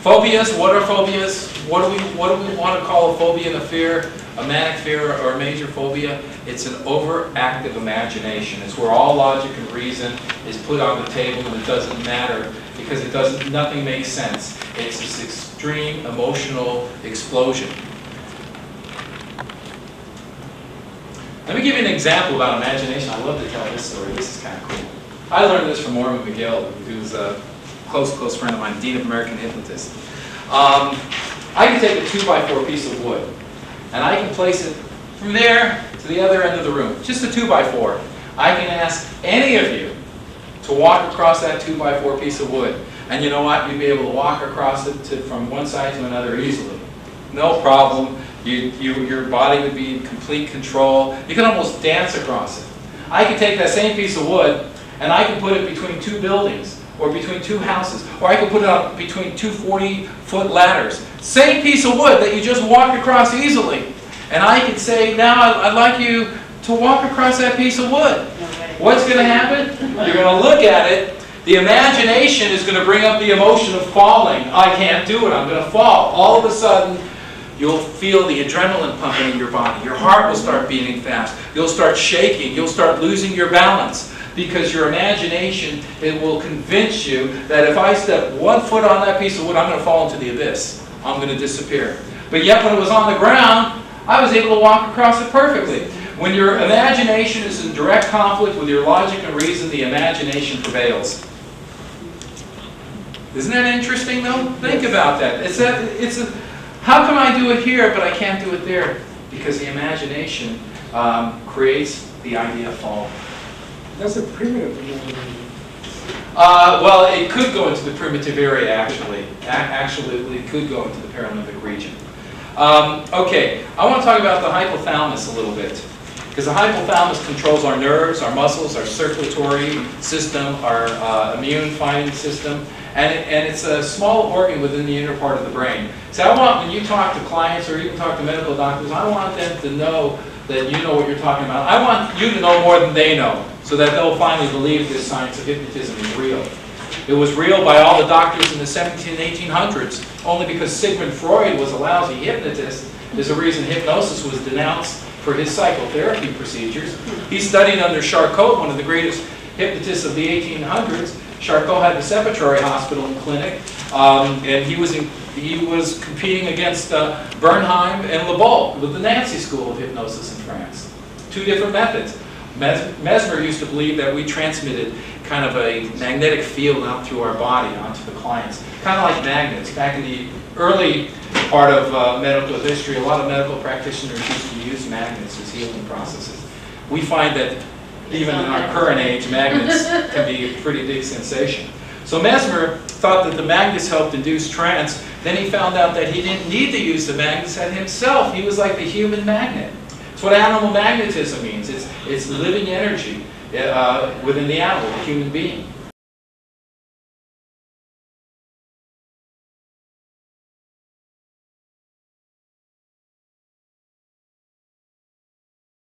Phobias, what are phobias? What do we want to call a phobia and a fear? A manic fear or a major phobia? It's an overactive imagination. It's where all logic and reason is put on the table and it doesn't matter because nothing makes sense. It's this extreme emotional explosion. Let me give you an example about imagination. I love to tell this story. This is kind of cool. I learned this from Norman McGill, who's a close friend of mine, Dean of American Hypnotist. I can take a 2x4 piece of wood, and I can place it from there to the other end of the room. Just a 2x4. I can ask any of you to walk across that 2x4 piece of wood. And you know what? You'd be able to walk across it from one side to another easily. No problem. Your body would be in complete control. You can almost dance across it. I could take that same piece of wood and I can put it between two buildings or between two houses, or I could put it up between two 40-foot ladders. Same piece of wood that you just walked across easily. And I could say, now I'd like you to walk across that piece of wood. What's going to happen? You're going to look at it. The imagination is going to bring up the emotion of falling. I can't do it. I'm going to fall. All of a sudden, you'll feel the adrenaline pumping in your body. Your heart will start beating fast. You'll start shaking. You'll start losing your balance. Because your imagination, it will convince you that if I step 1 foot on that piece of wood, I'm going to fall into the abyss. I'm going to disappear. But yet when it was on the ground, I was able to walk across it perfectly. When your imagination is in direct conflict with your logic and reason, the imagination prevails. Isn't that interesting, though? Think about that. How come I do it here, but I can't do it there? Because the imagination creates the idea of falling. That's a primitive imagination. Well, it could go into the primitive area, actually. Actually, it could go into the paralimbic region. Okay, I want to talk about the hypothalamus a little bit. Because the hypothalamus controls our nerves, our muscles, our circulatory system, our immune fighting system, and it's a small organ within the inner part of the brain. So I want, when you talk to clients or even talk to medical doctors, I want them to know that you know what you're talking about. I want you to know more than they know, so that they'll finally believe this science of hypnotism is real. It was real by all the doctors in the 1700s and 1800s, only because Sigmund Freud was a lousy hypnotist. There's a reason hypnosis was denounced for his psychotherapy procedures. He studied under Charcot, one of the greatest hypnotists of the 1800s. Charcot had the Sepulchre Hospital and Clinic, and he was competing against Bernheim and Lebel with the Nancy School of Hypnosis in France. Two different methods. Mesmer used to believe that we transmitted kind of a magnetic field out through our body onto the clients, kind of like magnets. Back in the early part of medical history, a lot of medical practitioners used to use magnets as healing processes. We find that even in our current age, magnets can be a pretty big sensation. So Mesmer thought that the magnets helped induce trance. Then he found out that he didn't need to use the magnets at himself. He was like the human magnet. That's what animal magnetism means. It's living energy within the animal, the human being.